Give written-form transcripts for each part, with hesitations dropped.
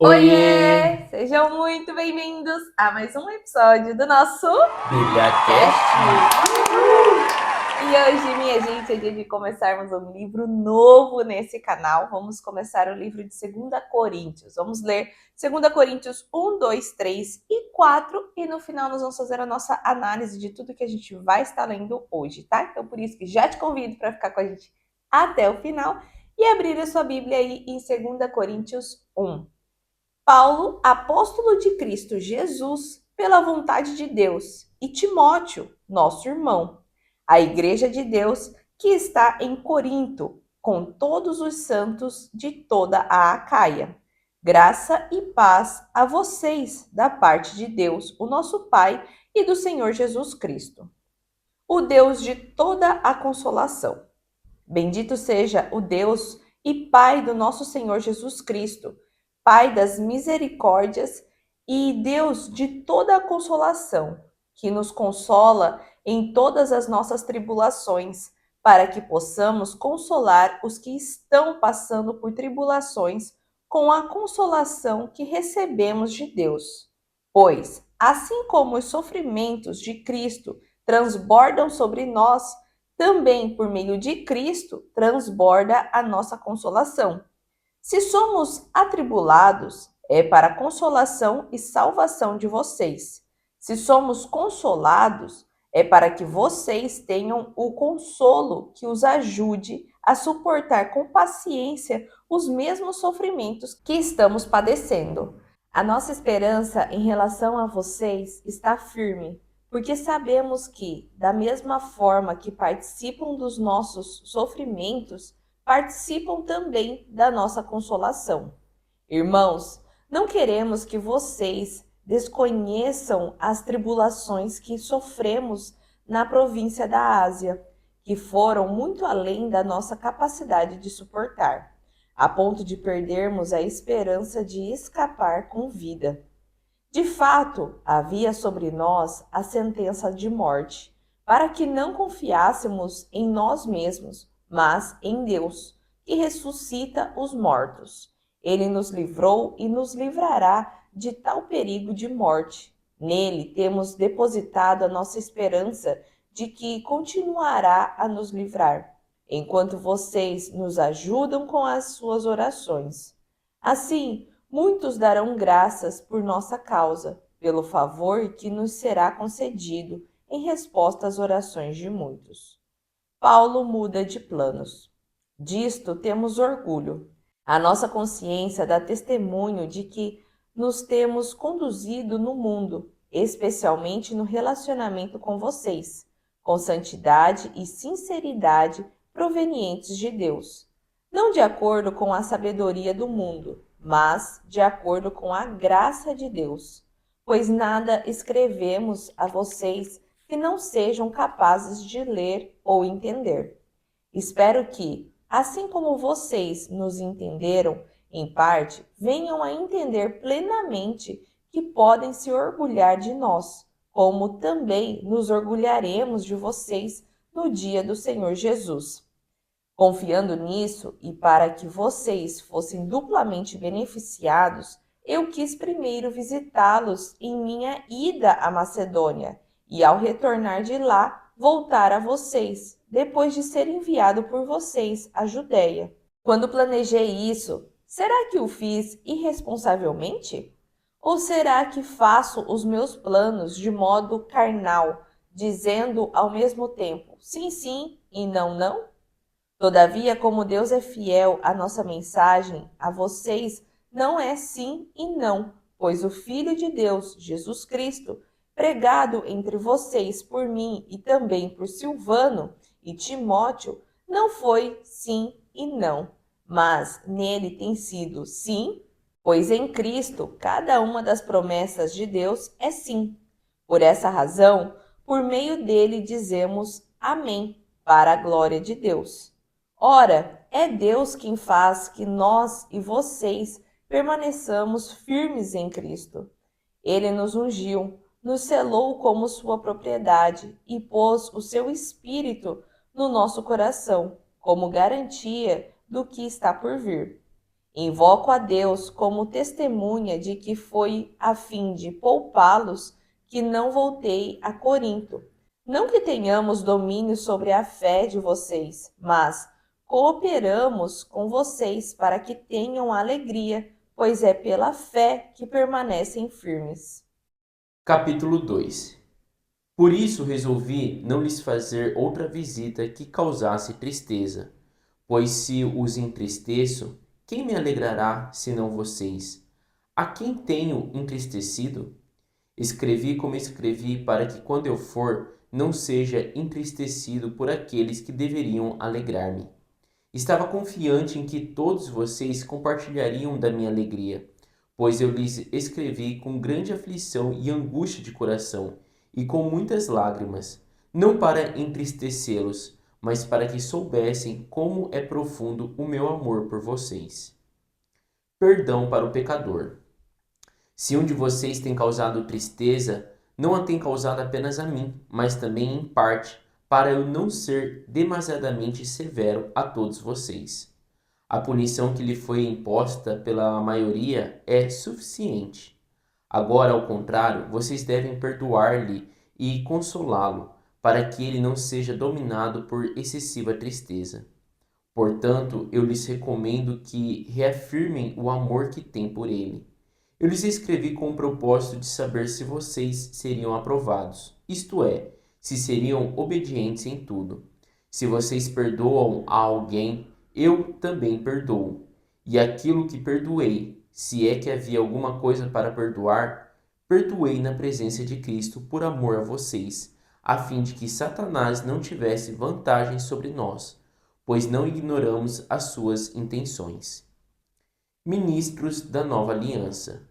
Oiê! Oiê! Sejam muito bem-vindos a mais um episódio do nosso BíbliaCast? Cast. E hoje, minha gente, é dia de começarmos um livro novo nesse canal. Vamos começar o livro de 2 Coríntios. Vamos ler 2 Coríntios 1, 2, 3 e 4. E no final nós vamos fazer a nossa análise de tudo que a gente vai estar lendo hoje, tá? Então, por isso que já te convido para ficar com a gente até o final e abrir a sua Bíblia aí em 2 Coríntios 1. Paulo, apóstolo de Cristo Jesus, pela vontade de Deus, e Timóteo, nosso irmão, a igreja de Deus que está em Corinto, com todos os santos de toda a Acaia. Graça e paz a vocês da parte de Deus, o nosso Pai, e do Senhor Jesus Cristo, o Deus de toda a consolação. Bendito seja o Deus e Pai do nosso Senhor Jesus Cristo, Pai das misericórdias e Deus de toda a consolação, que nos consola em todas as nossas tribulações, para que possamos consolar os que estão passando por tribulações com a consolação que recebemos de Deus. Pois, assim como os sofrimentos de Cristo transbordam sobre nós, também por meio de Cristo transborda a nossa consolação. Se somos atribulados, é para a consolação e salvação de vocês. Se somos consolados, é para que vocês tenham o consolo que os ajude a suportar com paciência os mesmos sofrimentos que estamos padecendo. A nossa esperança em relação a vocês está firme, porque sabemos que, da mesma forma que participam dos nossos sofrimentos, participam também da nossa consolação. Irmãos, não queremos que vocês desconheçam as tribulações que sofremos na província da Ásia, que foram muito além da nossa capacidade de suportar, a ponto de perdermos a esperança de escapar com vida. De fato, havia sobre nós a sentença de morte, para que não confiássemos em nós mesmos, mas em Deus, que ressuscita os mortos. Ele nos livrou e nos livrará de tal perigo de morte. Nele temos depositado a nossa esperança de que continuará a nos livrar, enquanto vocês nos ajudam com as suas orações. Assim, muitos darão graças por nossa causa, pelo favor que nos será concedido em resposta às orações de muitos. Paulo muda de planos. Disto temos orgulho. A nossa consciência dá testemunho de que nos temos conduzido no mundo, especialmente no relacionamento com vocês, com santidade e sinceridade provenientes de Deus, não de acordo com a sabedoria do mundo, mas de acordo com a graça de Deus. Pois nada escrevemos a vocês que não sejam capazes de ler ou entender. Espero que, assim como vocês nos entenderam, em parte, venham a entender plenamente que podem se orgulhar de nós, como também nos orgulharemos de vocês no dia do Senhor Jesus. Confiando nisso e para que vocês fossem duplamente beneficiados, eu quis primeiro visitá-los em minha ida à Macedônia e, ao retornar de lá, voltar a vocês, depois de ser enviado por vocês à Judéia. Quando planejei isso, será que o fiz irresponsavelmente? Ou será que faço os meus planos de modo carnal, dizendo ao mesmo tempo sim, sim e não, não? Todavia, como Deus é fiel, a nossa mensagem a vocês não é sim e não, pois o Filho de Deus, Jesus Cristo, pregado entre vocês por mim e também por Silvano e Timóteo, não foi sim e não, mas nele tem sido sim, pois em Cristo cada uma das promessas de Deus é sim. Por essa razão, por meio dele dizemos amém, para a glória de Deus. Ora, é Deus quem faz que nós e vocês permaneçamos firmes em Cristo. Ele nos ungiu, nos selou como sua propriedade e pôs o seu Espírito no nosso coração, como garantia do que está por vir. Invoco a Deus como testemunha de que foi a fim de poupá-los que não voltei a Corinto. Não que tenhamos domínio sobre a fé de vocês, mas cooperamos com vocês para que tenham alegria, pois é pela fé que permanecem firmes. Capítulo 2. Por isso resolvi não lhes fazer outra visita que causasse tristeza, pois se os entristeço, quem me alegrará senão vocês? A quem tenho entristecido? Escrevi como escrevi para que quando eu for, não seja entristecido por aqueles que deveriam alegrar-me. Estava confiante em que todos vocês compartilhariam da minha alegria, pois eu lhes escrevi com grande aflição e angústia de coração, e com muitas lágrimas, não para entristecê-los, mas para que soubessem como é profundo o meu amor por vocês. Perdão para o pecador. Se um de vocês tem causado tristeza, não a tem causado apenas a mim, mas também em parte, para eu não ser demasiadamente severo a todos vocês. A punição que lhe foi imposta pela maioria é suficiente. Agora, ao contrário, vocês devem perdoar-lhe e consolá-lo, para que ele não seja dominado por excessiva tristeza. Portanto, eu lhes recomendo que reafirmem o amor que têm por ele. Eu lhes escrevi com o propósito de saber se vocês seriam aprovados, isto é, se seriam obedientes em tudo. Se vocês perdoam a alguém, eu também perdoo. E aquilo que perdoei, se é que havia alguma coisa para perdoar, perdoei na presença de Cristo por amor a vocês, a fim de que Satanás não tivesse vantagem sobre nós, pois não ignoramos as suas intenções. Ministros da Nova Aliança.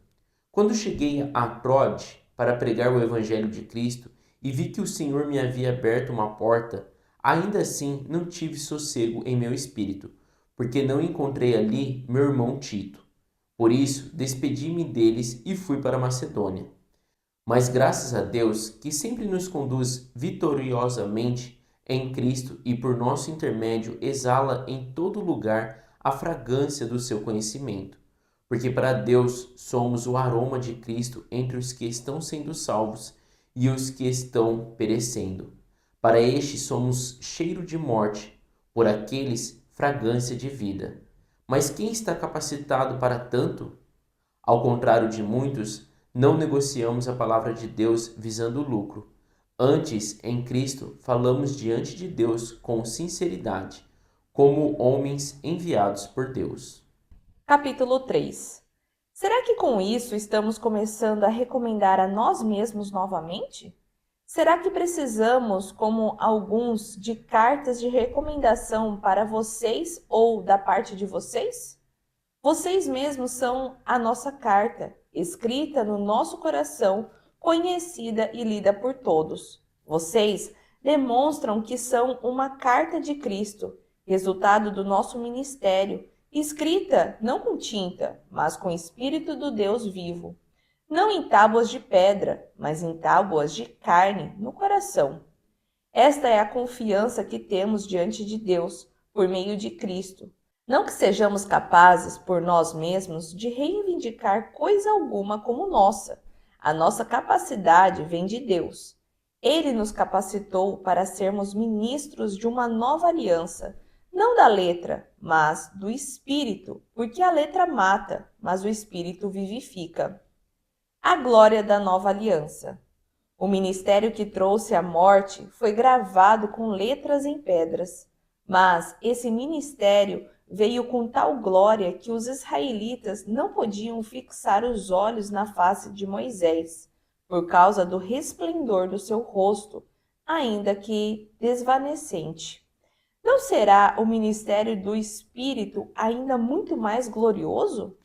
Quando cheguei a Troade para pregar o Evangelho de Cristo e vi que o Senhor me havia aberto uma porta, ainda assim não tive sossego em meu espírito, porque não encontrei ali meu irmão Tito. Por isso, despedi-me deles e fui para Macedônia. Mas graças a Deus, que sempre nos conduz vitoriosamente em Cristo e por nosso intermédio exala em todo lugar a fragrância do seu conhecimento. Porque para Deus somos o aroma de Cristo entre os que estão sendo salvos e os que estão perecendo. Para estes somos cheiro de morte, por aqueles fragrância de vida. Mas quem está capacitado para tanto? Ao contrário de muitos, não negociamos a palavra de Deus visando lucro. Antes, em Cristo, falamos diante de Deus com sinceridade, como homens enviados por Deus. Capítulo 3. Será que com isso estamos começando a recomendar a nós mesmos novamente? Será que precisamos, como alguns, de cartas de recomendação para vocês ou da parte de vocês? Vocês mesmos são a nossa carta, escrita no nosso coração, conhecida e lida por todos. Vocês demonstram que são uma carta de Cristo, resultado do nosso ministério, escrita não com tinta, mas com o Espírito do Deus vivo. Não em tábuas de pedra, mas em tábuas de carne no coração. Esta é a confiança que temos diante de Deus, por meio de Cristo. Não que sejamos capazes, por nós mesmos, de reivindicar coisa alguma como nossa. A nossa capacidade vem de Deus. Ele nos capacitou para sermos ministros de uma nova aliança, não da letra, mas do Espírito, porque a letra mata, mas o Espírito vivifica. A glória da nova aliança. O ministério que trouxe a morte foi gravado com letras em pedras, mas esse ministério veio com tal glória que os israelitas não podiam fixar os olhos na face de Moisés, por causa do resplendor do seu rosto, ainda que desvanecente. Não será o ministério do Espírito ainda muito mais glorioso?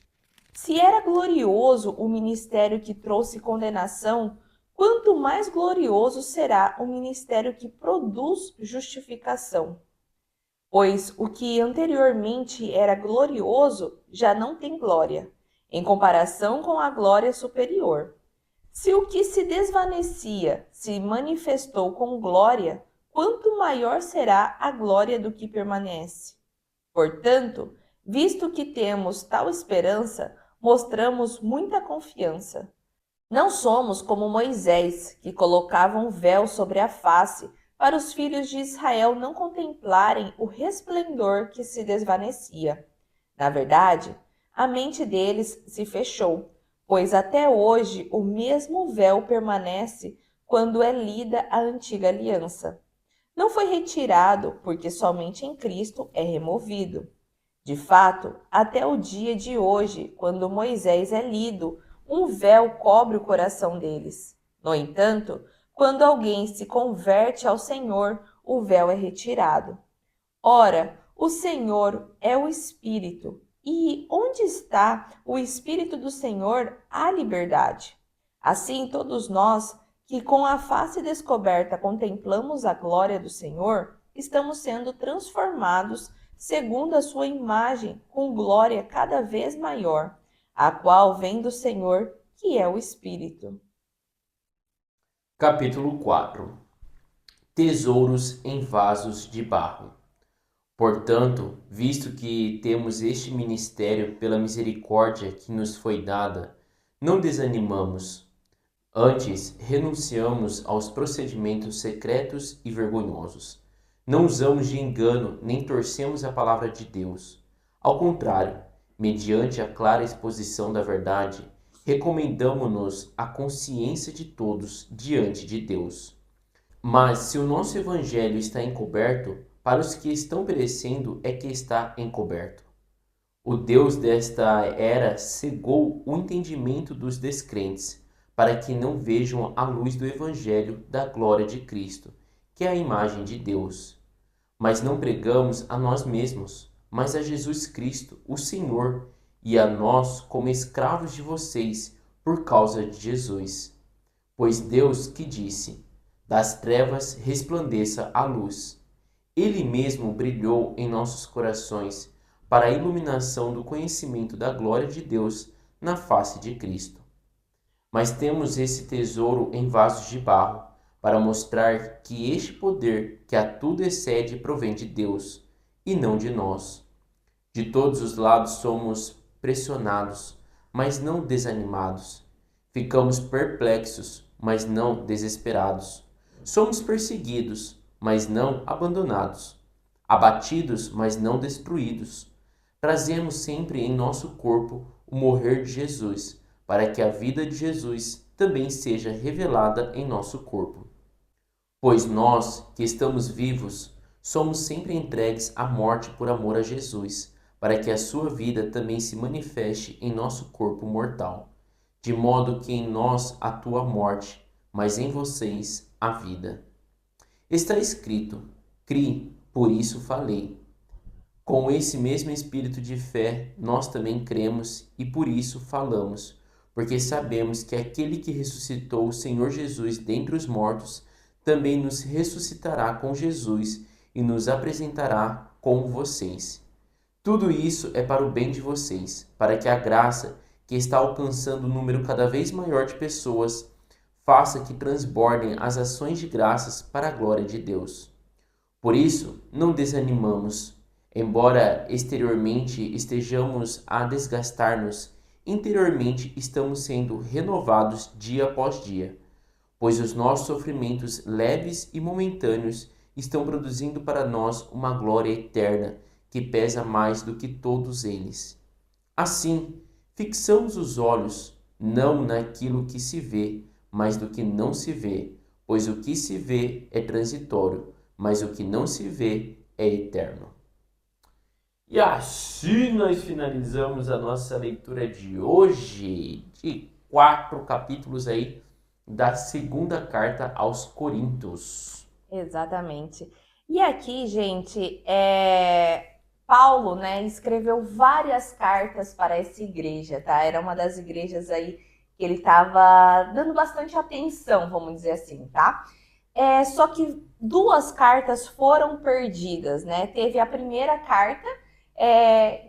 Se era glorioso o ministério que trouxe condenação, quanto mais glorioso será o ministério que produz justificação. Pois o que anteriormente era glorioso já não tem glória, em comparação com a glória superior. Se o que se desvanecia se manifestou com glória, quanto maior será a glória do que permanece. Portanto, Visto que temos tal esperança, mostramos muita confiança. Não somos como Moisés, que colocava um véu sobre a face para os filhos de Israel não contemplarem o resplendor que se desvanecia. Na verdade, a mente deles se fechou, pois até hoje o mesmo véu permanece quando é lida a antiga aliança. Não foi retirado, porque somente em Cristo é removido. De fato, até o dia de hoje, quando Moisés é lido, um véu cobre o coração deles. No entanto, quando alguém se converte ao Senhor, o véu é retirado. Ora, o Senhor é o Espírito, e onde está o Espírito do Senhor, há liberdade. Assim, todos nós que com a face descoberta contemplamos a glória do Senhor, estamos sendo transformados segundo a sua imagem, com glória cada vez maior, a qual vem do Senhor, que é o Espírito. Capítulo 4. Tesouros em vasos de barro. Portanto, visto que temos este ministério pela misericórdia que nos foi dada, não desanimamos. Antes, renunciamos aos procedimentos secretos e vergonhosos. Não usamos de engano nem torcemos a palavra de Deus. Ao contrário, mediante a clara exposição da verdade, recomendamo-nos à consciência de todos diante de Deus. Mas se o nosso evangelho está encoberto, para os que estão perecendo é que está encoberto. O Deus desta era cegou o entendimento dos descrentes, para que não vejam a luz do evangelho da glória de Cristo, que é a imagem de Deus. Mas não pregamos a nós mesmos, mas a Jesus Cristo, o Senhor, e a nós como escravos de vocês, por causa de Jesus. Pois Deus que disse: das trevas resplandeça a luz. Ele mesmo brilhou em nossos corações para a iluminação do conhecimento da glória de Deus na face de Cristo. Mas temos esse tesouro em vasos de barro, para mostrar que este poder que a tudo excede provém de Deus, e não de nós. De todos os lados somos pressionados, mas não desanimados. Ficamos perplexos, mas não desesperados. Somos perseguidos, mas não abandonados. Abatidos, mas não destruídos. Trazemos sempre em nosso corpo o morrer de Jesus, para que a vida de Jesus também seja revelada em nosso corpo. Pois nós, que estamos vivos, somos sempre entregues à morte por amor a Jesus, para que a sua vida também se manifeste em nosso corpo mortal, de modo que em nós atua a morte, mas em vocês a vida. Está escrito: crie, por isso falei. Com esse mesmo espírito de fé, nós também cremos e por isso falamos, porque sabemos que aquele que ressuscitou o Senhor Jesus dentre os mortos também nos ressuscitará com Jesus e nos apresentará com vocês. Tudo isso é para o bem de vocês, para que a graça, que está alcançando um número cada vez maior de pessoas, faça que transbordem as ações de graças para a glória de Deus. Por isso, não desanimamos. Embora exteriormente estejamos a desgastar-nos, interiormente estamos sendo renovados dia após dia, pois os nossos sofrimentos leves e momentâneos estão produzindo para nós uma glória eterna que pesa mais do que todos eles. Assim, fixamos os olhos não naquilo que se vê, mas do que não se vê, pois o que se vê é transitório, mas o que não se vê é eterno. E assim nós finalizamos a nossa leitura de hoje, de 4 capítulos aí da segunda carta aos Coríntios. Exatamente. E aqui, gente, Paulo, né, escreveu várias cartas para essa igreja, tá? Era uma das igrejas aí que ele estava dando bastante atenção, vamos dizer assim, tá? Só que duas cartas foram perdidas, né? Teve a primeira carta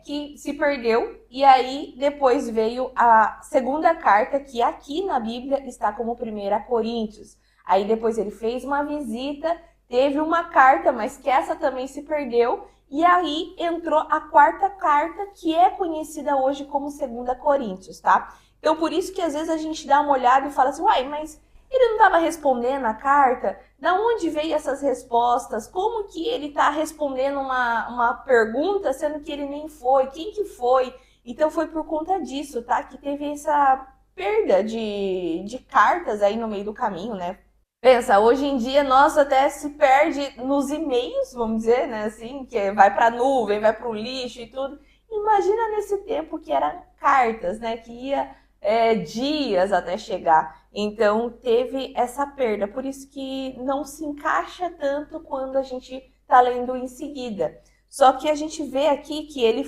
que se perdeu, e aí depois veio a segunda carta, que aqui na Bíblia está como 1 Coríntios. Aí depois ele fez uma visita, teve uma carta, mas que essa também se perdeu, E aí entrou a quarta carta, que é conhecida hoje como 2 Coríntios, tá? Então, por isso que às vezes a gente dá uma olhada e fala assim, uai, mas ele não estava respondendo a carta? Da onde veio essas respostas? Como que ele está respondendo uma pergunta, sendo que ele nem foi? Quem que foi? Então, foi por conta disso, tá? Que teve essa perda de cartas aí no meio do caminho, né? Pensa, hoje em dia nós até se perde nos e-mails, vamos dizer, né? Assim, que vai para a nuvem, vai para o lixo e tudo. Imagina nesse tempo que eram cartas, né? Que ia dias até chegar. Então teve essa perda. Por isso que não se encaixa tanto quando a gente está lendo em seguida. Só que a gente vê aqui que ele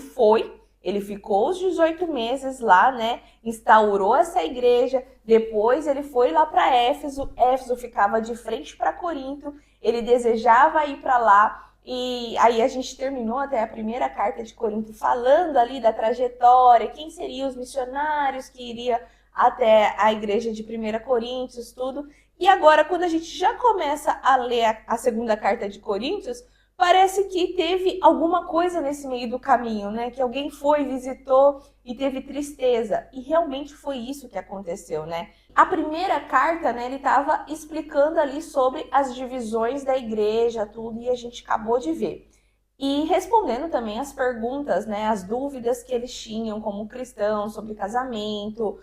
ficou os 18 meses lá, né? Instaurou essa igreja, depois ele foi lá para Éfeso, Éfeso ficava de frente para Corinto, ele desejava ir para lá, e aí a gente terminou até a primeira carta de Corinto falando ali da trajetória, quem seriam os missionários que iria até a igreja de 1 Coríntios, tudo. E agora, quando a gente já começa a ler a segunda carta de Coríntios, parece que teve alguma coisa nesse meio do caminho, né? Que alguém foi, visitou e teve tristeza. E realmente foi isso que aconteceu, né? A primeira carta, né, ele estava explicando ali sobre as divisões da igreja, tudo, e a gente acabou de ver. E respondendo também as perguntas, né, as dúvidas que eles tinham como cristãos sobre casamento,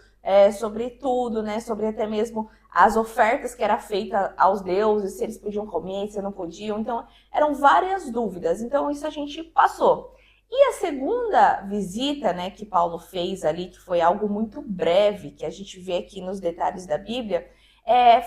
sobre tudo, né, sobre até mesmo as ofertas que era feita aos deuses, se eles podiam comer, se não podiam. Então, eram várias dúvidas. Então, isso a gente passou. E a segunda visita, né, que Paulo fez ali, que foi algo muito breve, que a gente vê aqui nos detalhes da Bíblia,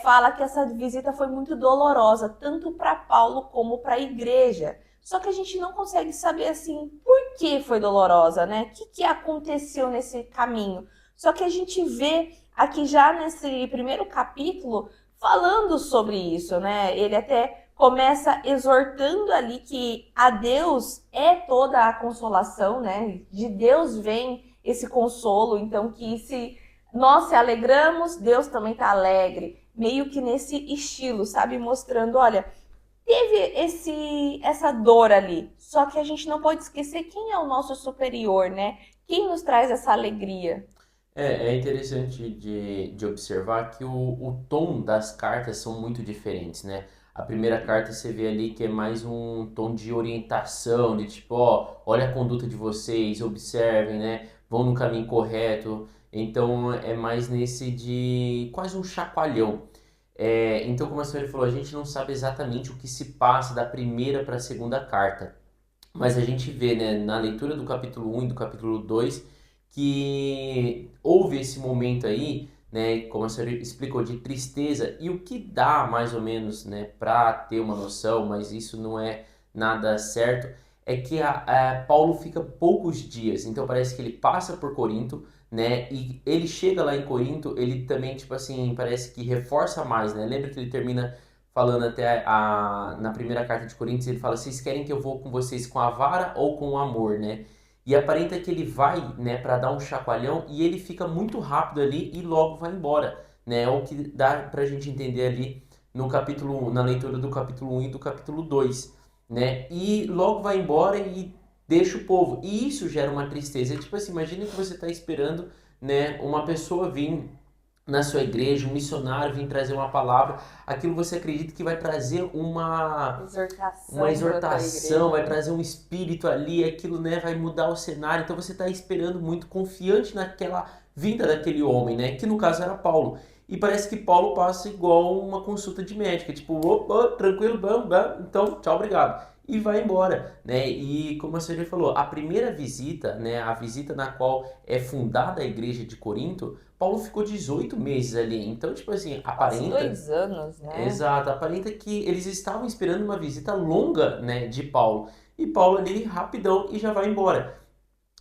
fala que essa visita foi muito dolorosa, tanto para Paulo como para a igreja. Só que a gente não consegue saber, assim, por que foi dolorosa, né? O que aconteceu nesse caminho? Só que a gente vê aqui já nesse primeiro capítulo falando sobre isso, né? Ele até começa exortando ali que a Deus é toda a consolação, né? De Deus vem esse consolo, então que se nós se alegramos, Deus também está alegre, meio que nesse estilo, sabe? Mostrando, olha, teve essa dor ali, só que a gente não pode esquecer quem é o nosso superior, né? Quem nos traz essa alegria. É interessante de observar que o tom das cartas são muito diferentes, né? A primeira carta você vê ali que é mais um tom de orientação, de tipo, ó, olha a conduta de vocês, observem, né? Vão no caminho correto. Então é mais nesse de quase um chacoalhão. Então, como a senhora falou, a gente não sabe exatamente o que se passa da primeira para a segunda carta. Mas a gente vê, né, na leitura do capítulo um e do capítulo 2 que houve esse momento aí, né, como a senhora explicou, de tristeza, e o que dá mais ou menos, né, para ter uma noção, mas isso não é nada certo, é que Paulo fica poucos dias, então parece que ele passa por Corinto, né, e ele chega lá em Corinto, ele também, tipo assim, parece que reforça mais, né, lembra que ele termina falando até na primeira carta de Coríntios, ele fala, vocês querem que eu vou com vocês com a vara ou com o amor, né? E aparenta que ele vai, né, para dar um chacoalhão e ele fica muito rápido ali e logo vai embora, né? É o que dá pra gente entender ali no capítulo, na leitura do capítulo um e do capítulo 2, né? E logo vai embora e deixa o povo. E isso gera uma tristeza. É tipo assim, imagina que você está esperando, né, uma pessoa vir na sua igreja, um missionário vir trazer uma palavra, aquilo você acredita que vai trazer uma Exortação para a tua exortação, vai igreja. trazer um espírito ali, aquilo, né, vai mudar o cenário. Então você está esperando muito, confiante naquela vinda daquele homem, né, que no caso era Paulo. E parece que Paulo passa igual uma consulta de médica, tipo, opa, tranquilo, bam, bam, então, tchau, obrigado. E vai embora, né? E como a senhora falou, a primeira visita, né, a visita na qual é fundada a igreja de Corinto, Paulo ficou 18 meses ali. Então, tipo assim, Quase aparenta. 2 anos, né? Exato, aparenta que eles estavam esperando uma visita longa, né, de Paulo. E Paulo ali rapidão e já vai embora.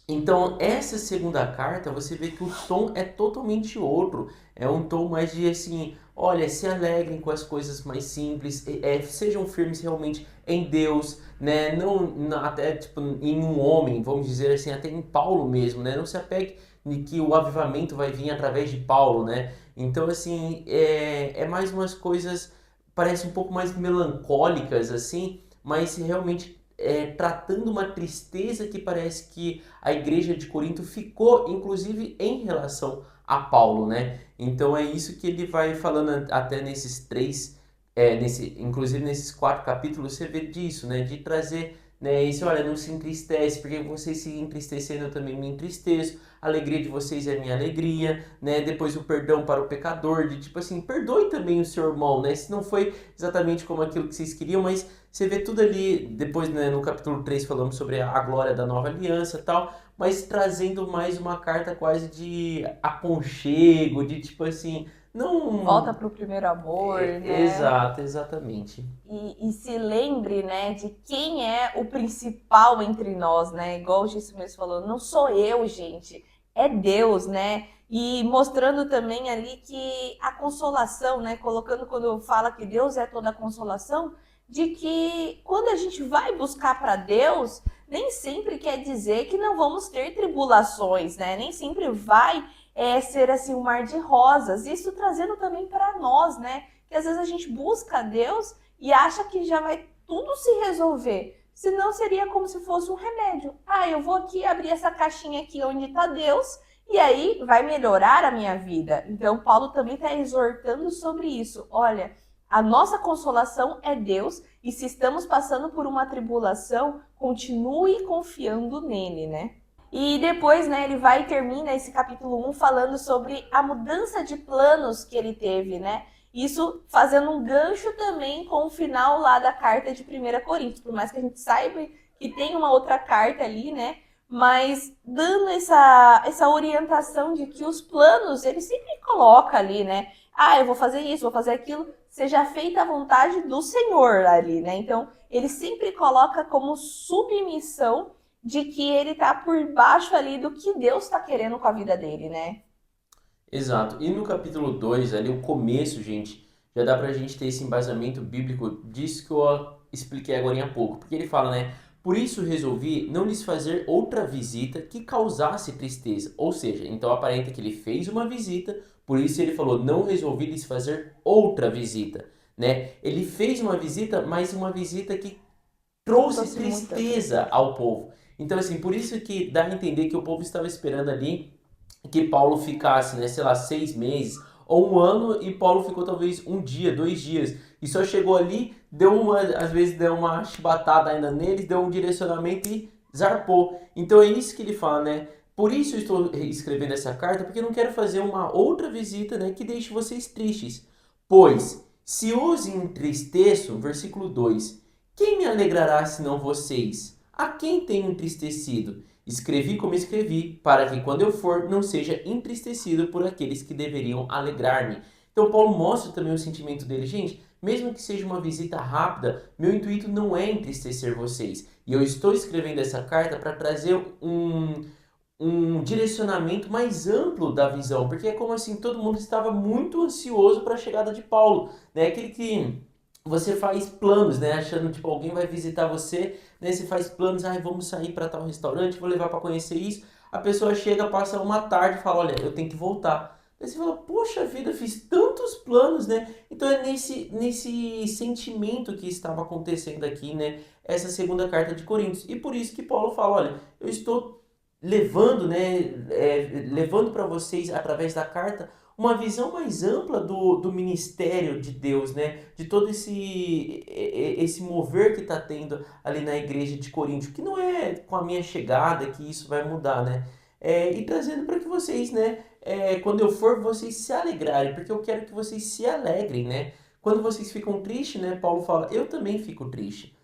Então, essa segunda carta, você vê que o tom é totalmente outro. É um tom mais de assim, olha, se alegrem com as coisas mais simples, sejam firmes realmente em Deus, né? Até tipo em um homem, vamos dizer assim, até em Paulo mesmo, né? Não se apegue de que o avivamento vai vir através de Paulo, né? Então, assim, é mais umas coisas, parece um pouco mais melancólicas, assim, mas realmente tratando uma tristeza que parece que a igreja de Corinto ficou, inclusive em relação a Paulo, né? Então é isso que ele vai falando até nesses três, inclusive nesses 4 capítulos, você vê disso, né? De trazer, né, isso, olha, não se entristece, porque vocês se entristecendo eu também me entristeço, a alegria de vocês é minha alegria, né? Depois o perdão para o pecador, de tipo assim, perdoe também o seu irmão, né? Se não foi exatamente como aquilo que vocês queriam, mas você vê tudo ali, depois, né, no capítulo 3 falamos sobre a glória da nova aliança e tal, mas trazendo mais uma carta quase de aconchego, de tipo assim, Volta não. para o primeiro amor, né? Exato, exatamente. E se lembre, né, de quem é o principal entre nós, né? Igual o Gício mesmo falou, não sou eu, gente, é Deus, né? E mostrando também ali que a consolação, né? Colocando quando fala que Deus é toda a consolação, de que quando a gente vai buscar para Deus, nem sempre quer dizer que não vamos ter tribulações, né? Nem sempre vai ser assim um mar de rosas. Isso trazendo também para nós, né? Que às vezes a gente busca Deus e acha que já vai tudo se resolver. Senão seria como se fosse um remédio. Ah, eu vou aqui abrir essa caixinha aqui onde está Deus e aí vai melhorar a minha vida. Então Paulo também está exortando sobre isso. Olha, a nossa consolação é Deus e se estamos passando por uma tribulação, continue confiando nele, né? E depois, né, ele vai e termina esse capítulo 1 falando sobre a mudança de planos que ele teve, né? Isso fazendo um gancho também com o final lá da carta de 1 Coríntios, por mais que a gente saiba que tem uma outra carta ali, né? Mas dando essa orientação de que os planos, ele sempre coloca ali, né? Ah, eu vou fazer isso, vou fazer aquilo, seja feita a vontade do Senhor ali, né? Então, ele sempre coloca como submissão de que ele tá por baixo ali do que Deus está querendo com a vida dele, né? Exato. E no capítulo 2 ali o começo, gente, já dá pra gente ter esse embasamento bíblico disso que eu expliquei agora há pouco. Porque ele fala, né? Por isso resolvi não lhes fazer outra visita que causasse tristeza. Ou seja, então aparenta que ele fez uma visita, por isso ele falou, não resolvi lhes fazer outra visita, né? Ele fez uma visita, mas uma visita que trouxe Trouxe muita tristeza tristeza. ao povo. Então, assim, por isso que dá a entender que o povo estava esperando ali que Paulo ficasse, né, sei lá, 6 meses ou um ano e Paulo ficou talvez um dia, 2 dias. E só chegou ali, às vezes deu uma chibatada ainda neles, deu um direcionamento e zarpou. Então é isso que ele fala, né? Por isso eu estou escrevendo essa carta, porque eu não quero fazer uma outra visita, né, que deixe vocês tristes. Pois, se os entristeço, versículo 2, quem me alegrará senão vocês? A quem tenho entristecido? Escrevi como escrevi, para que quando eu for não seja entristecido por aqueles que deveriam alegrar-me. Então Paulo mostra também o sentimento dele. Gente, mesmo que seja uma visita rápida, meu intuito não é entristecer vocês. E eu estou escrevendo essa carta para trazer um direcionamento mais amplo da visão, porque é como assim, todo mundo estava muito ansioso para a chegada de Paulo, né? Aquele que você faz planos, né? Achando, tipo, alguém vai visitar você, né? Você faz planos, ah, vamos sair para tal restaurante, vou levar para conhecer isso. A pessoa chega, passa uma tarde e fala, olha, eu tenho que voltar. Aí você fala, poxa vida, fiz tantos planos, né? Então é nesse sentimento que estava acontecendo aqui, né? Essa segunda carta de Coríntios. E por isso que Paulo fala, olha, eu estou levando, né, levando para vocês através da carta uma visão mais ampla do ministério de Deus, né, de todo esse mover que está tendo ali na igreja de Corinto, que não é com a minha chegada que isso vai mudar, né, e trazendo para que vocês, né, quando eu for, vocês se alegrarem, porque eu quero que vocês se alegrem, né, quando vocês ficam tristes, né, Paulo fala, eu também fico triste.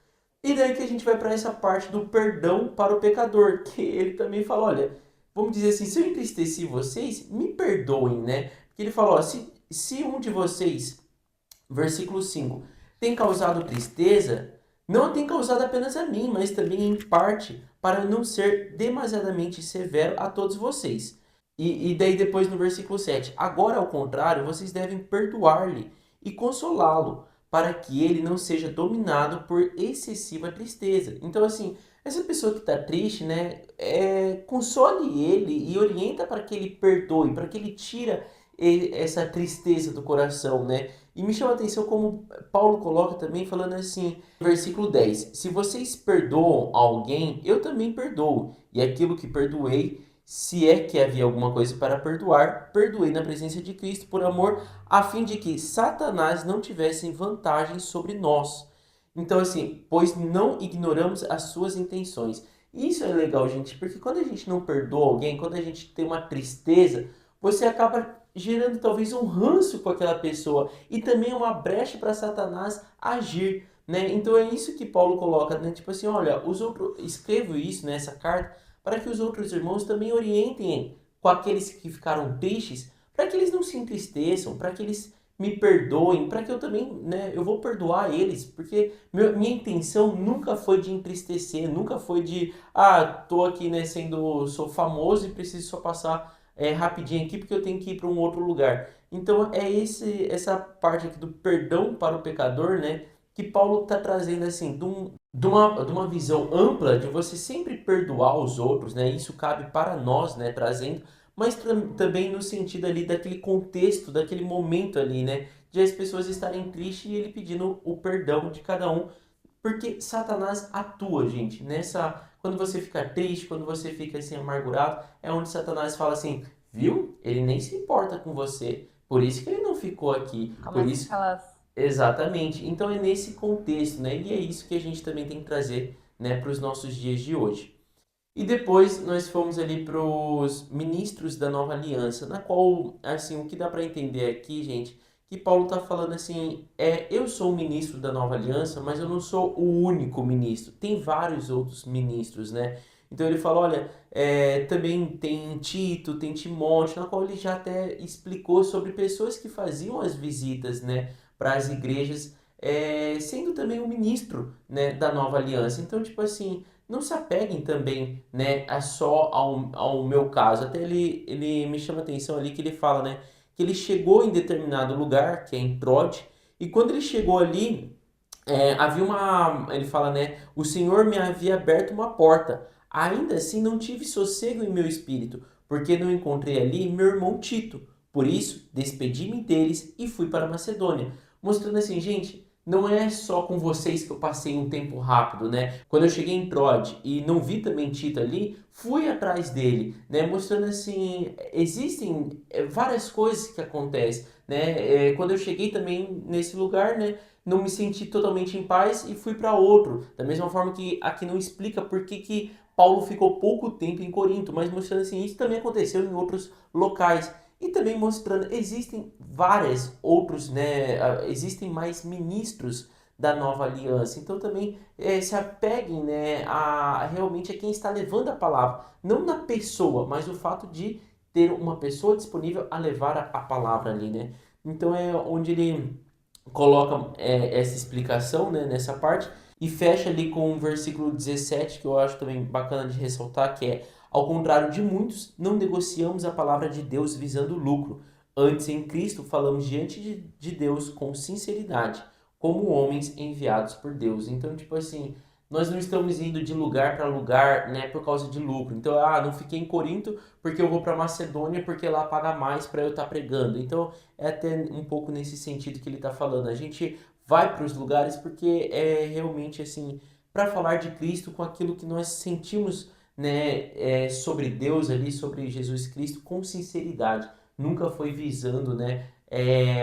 E daí que a gente vai para essa parte do perdão para o pecador, que ele também fala, olha, vamos dizer assim, se eu entristeci vocês, me perdoem, né? Porque ele fala, ó, se um de vocês, versículo 5, tem causado tristeza, não tem causado apenas a mim, mas também em parte para não ser demasiadamente severo a todos vocês. E daí depois no versículo 7, agora ao contrário, vocês devem perdoar-lhe e consolá-lo, para que ele não seja dominado por excessiva tristeza. Então, assim, essa pessoa que está triste, né, console ele e orienta para que ele perdoe, para que ele tira essa tristeza do coração, né? E me chama a atenção como Paulo coloca também, falando assim, versículo 10: se vocês perdoam alguém, eu também perdoo. E aquilo que perdoei, se é que havia alguma coisa para perdoar, perdoei na presença de Cristo por amor, a fim de que Satanás não tivesse vantagem sobre nós. Então, assim, pois não ignoramos as suas intenções. Isso é legal, gente, porque quando a gente não perdoa alguém, quando a gente tem uma tristeza, você acaba gerando talvez um ranço com aquela pessoa e também uma brecha para Satanás agir, né? Então é isso que Paulo coloca, né? Tipo assim, olha, os outros, escrevo isso nessa carta para que os outros irmãos também orientem com aqueles que ficaram tristes, para que eles não se entristeçam, para que eles me perdoem, para que eu também, né, eu vou perdoar eles, porque minha intenção nunca foi de entristecer, nunca foi de, tô aqui, né, sou famoso e preciso só passar rapidinho aqui porque eu tenho que ir para um outro lugar. Então é essa parte aqui do perdão para o pecador, né, que Paulo está trazendo assim, de uma visão ampla de você sempre perdoar os outros, né? Isso cabe para nós, né, trazendo, mas também no sentido ali daquele contexto, daquele momento ali, né, de as pessoas estarem tristes e ele pedindo o perdão de cada um, porque Satanás atua, gente, nessa. Quando você fica triste, quando você fica assim amargurado, é onde Satanás fala assim, viu? Ele nem se importa com você. Por isso que ele não ficou aqui. Por Começa isso. aquelas. Exatamente. Então é nesse contexto, né? E é isso que a gente também tem que trazer, né, para os nossos dias de hoje. E depois nós fomos ali para os ministros da nova aliança, na qual, assim, o que dá para entender aqui, gente, que Paulo está falando assim, eu sou o ministro da nova aliança, mas eu não sou o único ministro. Tem vários outros ministros, né? Então ele fala, olha, também tem Tito, tem Timóteo, na qual ele já até explicou sobre pessoas que faziam as visitas, né, para as igrejas, sendo também o ministro, né, da nova aliança. Então, tipo assim, não se apeguem também, né, só ao meu caso. Até ele me chama a atenção ali que ele fala, né, que ele chegou em determinado lugar, que é em Troade, e quando ele chegou ali, havia ele fala, né, o Senhor me havia aberto uma porta. Ainda assim não tive sossego em meu espírito, porque não encontrei ali meu irmão Tito. Por isso, despedi-me deles e fui para a Macedônia. Mostrando assim, gente, não é só com vocês que eu passei um tempo rápido, né? Quando eu cheguei em Troade e não vi também Tito ali, fui atrás dele, né? Mostrando assim, existem várias coisas que acontecem, né? Quando eu cheguei também nesse lugar, né, não me senti totalmente em paz e fui para outro. Da mesma forma que aqui não explica por que Paulo ficou pouco tempo em Corinto, mas mostrando assim, isso também aconteceu em outros locais. E também mostrando, existem vários outros, né? Existem mais ministros da nova aliança. Então também se apeguem, né, realmente a quem está levando a palavra. Não na pessoa, mas o fato de ter uma pessoa disponível a levar a palavra ali, né? Então é onde ele coloca essa explicação, né, nessa parte e fecha ali com o versículo 17, que eu acho também bacana de ressaltar, que é: ao contrário de muitos, não negociamos a palavra de Deus visando lucro. Antes, em Cristo, falamos diante de Deus com sinceridade, como homens enviados por Deus. Então, tipo assim, nós não estamos indo de lugar para lugar, né, por causa de lucro. Então, não fiquei em Corinto porque eu vou para Macedônia porque lá paga mais para eu estar pregando. Então, é até um pouco nesse sentido que ele está falando. A gente vai para os lugares porque é realmente assim, para falar de Cristo com aquilo que nós sentimos, né, sobre Deus ali, sobre Jesus Cristo, com sinceridade. Nunca foi visando, né,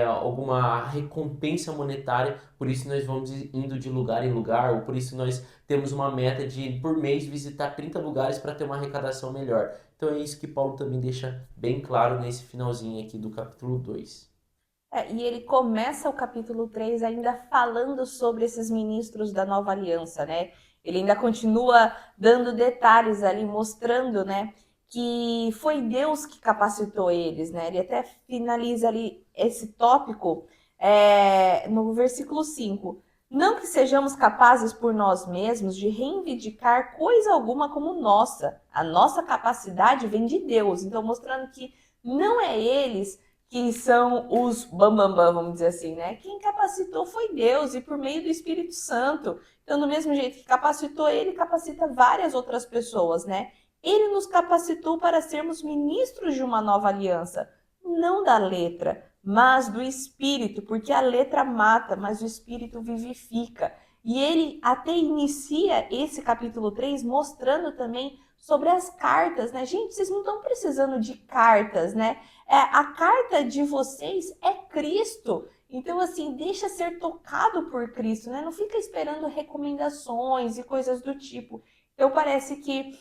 alguma recompensa monetária, por isso nós vamos indo de lugar em lugar, ou por isso nós temos uma meta de, por mês, visitar 30 lugares para ter uma arrecadação melhor. Então é isso que Paulo também deixa bem claro nesse finalzinho aqui do capítulo 2. E ele começa o capítulo 3 ainda falando sobre esses ministros da nova aliança, né? Ele ainda continua dando detalhes ali, mostrando, né, que foi Deus que capacitou eles, né? Ele até finaliza ali esse tópico no versículo 5. Não que sejamos capazes por nós mesmos de reivindicar coisa alguma como nossa. A nossa capacidade vem de Deus. Então, mostrando que não é eles que são os bambambam, bam, bam, vamos dizer assim, né? Quem capacitou foi Deus e por meio do Espírito Santo. Então, do mesmo jeito que capacitou ele, capacita várias outras pessoas, né? Ele nos capacitou para sermos ministros de uma nova aliança, não da letra, mas do espírito, porque a letra mata, mas o espírito vivifica. E ele até inicia esse capítulo 3 mostrando também sobre as cartas, né? Gente, vocês não estão precisando de cartas, né? A carta de vocês é Cristo. Então, assim, deixa ser tocado por Cristo, né? Não fica esperando recomendações e coisas do tipo. Então, parece que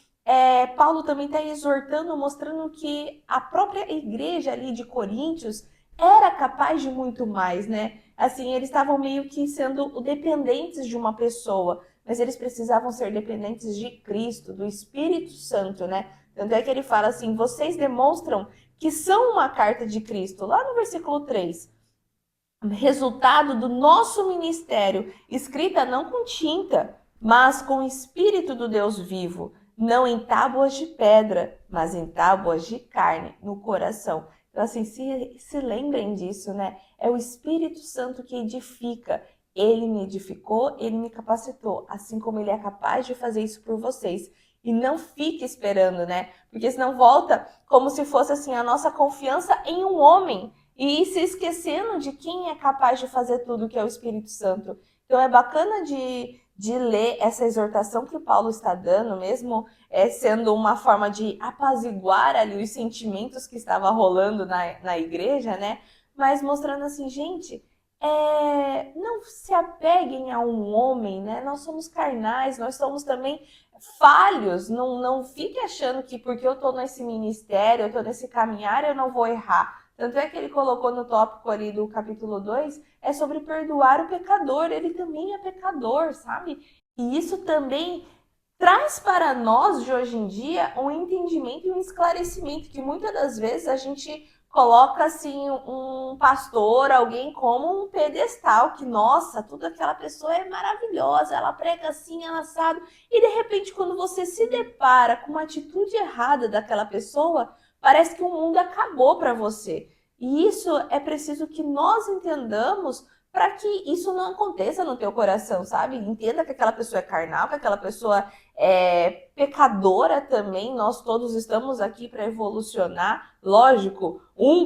Paulo também está exortando, mostrando que a própria igreja ali de Coríntios era capaz de muito mais, né? Assim, eles estavam meio que sendo dependentes de uma pessoa, mas eles precisavam ser dependentes de Cristo, do Espírito Santo, né? Tanto é que ele fala assim: vocês demonstram que são uma carta de Cristo, lá no versículo 3. Resultado do nosso ministério, escrita não com tinta, mas com o Espírito do Deus vivo, não em tábuas de pedra, mas em tábuas de carne, no coração. Então, assim, se lembrem disso, né? É o Espírito Santo que edifica. Ele me edificou, ele me capacitou, assim como ele é capaz de fazer isso por vocês. E não fique esperando, né? Porque senão volta como se fosse assim a nossa confiança em um homem e se esquecendo de quem é capaz de fazer tudo, que é o Espírito Santo. Então é bacana de ler essa exortação que Paulo está dando, mesmo sendo uma forma de apaziguar ali os sentimentos que estavam rolando na igreja, né? Mas mostrando assim, gente, não se apeguem a um homem, né? Nós somos carnais, nós somos também falhos. Não fique achando que porque eu estou nesse ministério, eu estou nesse caminhar, eu não vou errar. Tanto é que ele colocou no tópico ali do capítulo 2, é sobre perdoar o pecador. Ele também é pecador, sabe? E isso também traz para nós, de hoje em dia, um entendimento e um esclarecimento que muitas das vezes a gente coloca assim um pastor, alguém como um pedestal, que nossa, tudo aquela pessoa é maravilhosa, ela prega assim, ela sabe. E de repente, quando você se depara com uma atitude errada daquela pessoa, parece que o mundo acabou para você. E isso é preciso que nós entendamos para que isso não aconteça no teu coração, sabe? Entenda que aquela pessoa é carnal, que aquela pessoa é pecadora também. Nós todos estamos aqui para evolucionar. Lógico,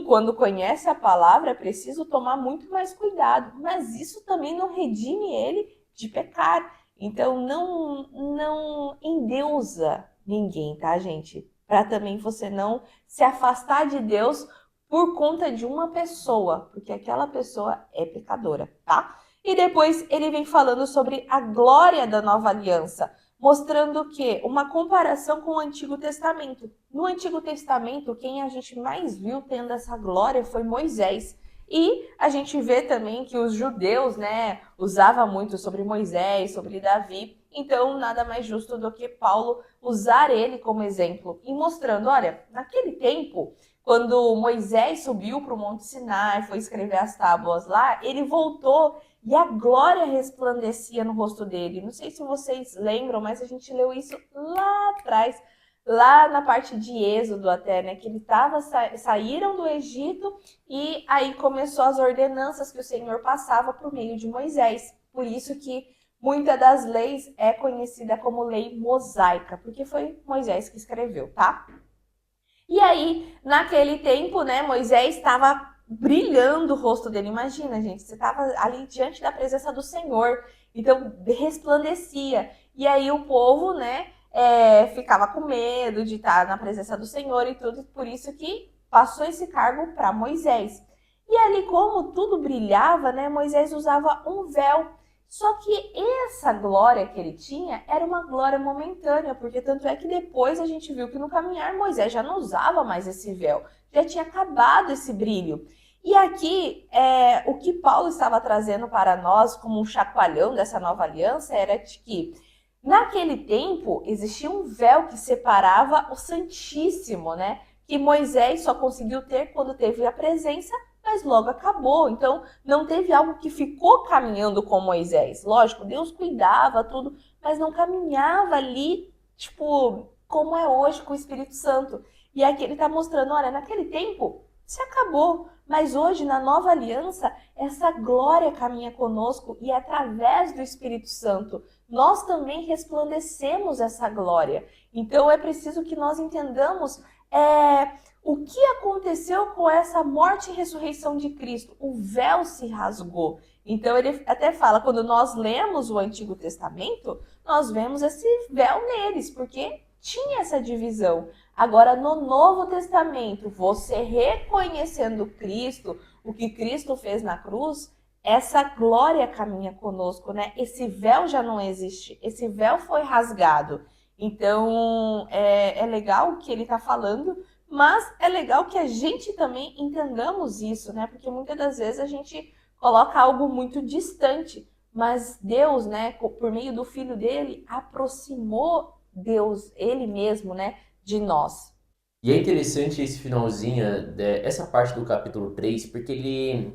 quando conhece a palavra, é preciso tomar muito mais cuidado, mas isso também não redime ele de pecar. Então, não endeusa ninguém, tá, gente? Para também você não se afastar de Deus por conta de uma pessoa, porque aquela pessoa é pecadora, tá? E depois ele vem falando sobre a glória da nova aliança, mostrando que uma comparação com o Antigo Testamento. No Antigo Testamento, quem a gente mais viu tendo essa glória foi Moisés. E a gente vê também que os judeus, né, usavam muito sobre Moisés, sobre Davi. Então, nada mais justo do que Paulo usar ele como exemplo e mostrando, olha, naquele tempo, quando Moisés subiu para o Monte Sinai, foi escrever as tábuas lá, ele voltou e a glória resplandecia no rosto dele. Não sei se vocês lembram, mas a gente leu isso lá atrás, lá na parte de Êxodo até, né? Que ele saíram do Egito e aí começou as ordenanças que o Senhor passava por meio de Moisés. Por isso que muitas das leis é conhecida como lei mosaica, porque foi Moisés que escreveu, tá? E aí, naquele tempo, né, Moisés estava brilhando o rosto dele. Imagina, gente, você estava ali diante da presença do Senhor, então resplandecia. E aí o povo, né, ficava com medo de estar na presença do Senhor e tudo, por isso que passou esse cargo para Moisés. E ali, como tudo brilhava, né, Moisés usava um véu. Só que essa glória que ele tinha era uma glória momentânea, porque tanto é que depois a gente viu que no caminhar Moisés já não usava mais esse véu, já tinha acabado esse brilho. E aqui, o que Paulo estava trazendo para nós como um chacoalhão dessa nova aliança era de que naquele tempo existia um véu que separava o Santíssimo, né? Que Moisés só conseguiu ter quando teve a presença, mas logo acabou. Então, não teve algo que ficou caminhando com Moisés. Lógico, Deus cuidava, tudo, mas não caminhava ali, tipo, como é hoje com o Espírito Santo. E aqui ele está mostrando, olha, naquele tempo se acabou, mas hoje, na nova aliança, essa glória caminha conosco e através do Espírito Santo, nós também resplandecemos essa glória. Então, é preciso que nós entendamos o que aconteceu com essa morte e ressurreição de Cristo? O véu se rasgou. Então ele até fala, quando nós lemos o Antigo Testamento, nós vemos esse véu neles, porque tinha essa divisão. Agora, no Novo Testamento, você reconhecendo Cristo, o que Cristo fez na cruz, essa glória caminha conosco, né? Esse véu já não existe, esse véu foi rasgado. Então, é legal o que ele está falando, mas é legal que a gente também entendamos isso, né? Porque muitas das vezes a gente coloca algo muito distante, mas Deus, né, por meio do Filho dele, aproximou Deus, ele mesmo, né, de nós. E é interessante esse finalzinho, essa parte do capítulo 3 porque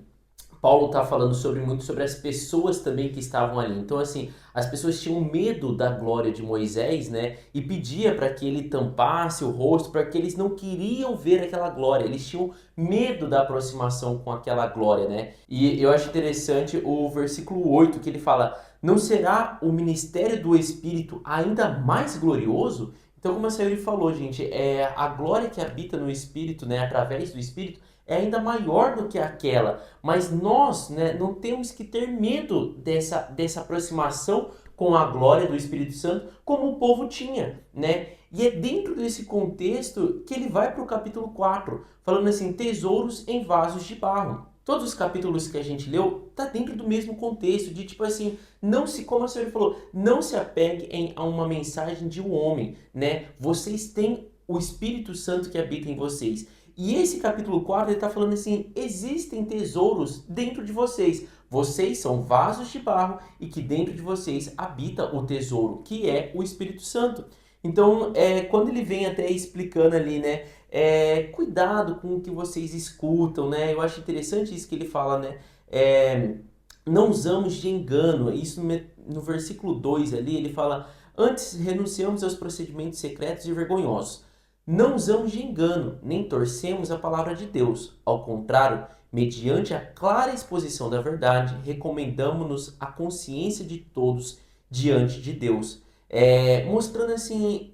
Paulo está falando muito sobre as pessoas também que estavam ali. Então, assim, as pessoas tinham medo da glória de Moisés, né? E pedia para que ele tampasse o rosto, para que eles não queriam ver aquela glória. Eles tinham medo da aproximação com aquela glória, né? E eu acho interessante o versículo 8 que ele fala: não será o ministério do Espírito ainda mais glorioso? Então, como a Sayuri falou, gente, a glória que habita no Espírito, né, através do Espírito, é ainda maior do que aquela. Mas nós, né, não temos que ter medo dessa aproximação com a glória do Espírito Santo, como o povo tinha, né? E é dentro desse contexto que ele vai para o capítulo 4, falando assim, tesouros em vasos de barro. Todos os capítulos que a gente leu tá dentro do mesmo contexto, de tipo assim, não se, como a senhora falou, não se apegue a uma mensagem de um homem, né? Vocês têm o Espírito Santo que habita em vocês. E esse capítulo 4 ele está falando assim, existem tesouros dentro de vocês. Vocês são vasos de barro e que dentro de vocês habita o tesouro, que é o Espírito Santo. Então, quando ele vem até explicando ali, né, cuidado com o que vocês escutam, né? Eu acho interessante isso que ele fala, né? Não usamos de engano. Isso no versículo 2 ali, ele fala, antes renunciamos aos procedimentos secretos e vergonhosos. Não usamos de engano, nem torcemos a palavra de Deus. Ao contrário, mediante a clara exposição da verdade, recomendamos-nos a consciência de todos diante de Deus. Mostrando assim,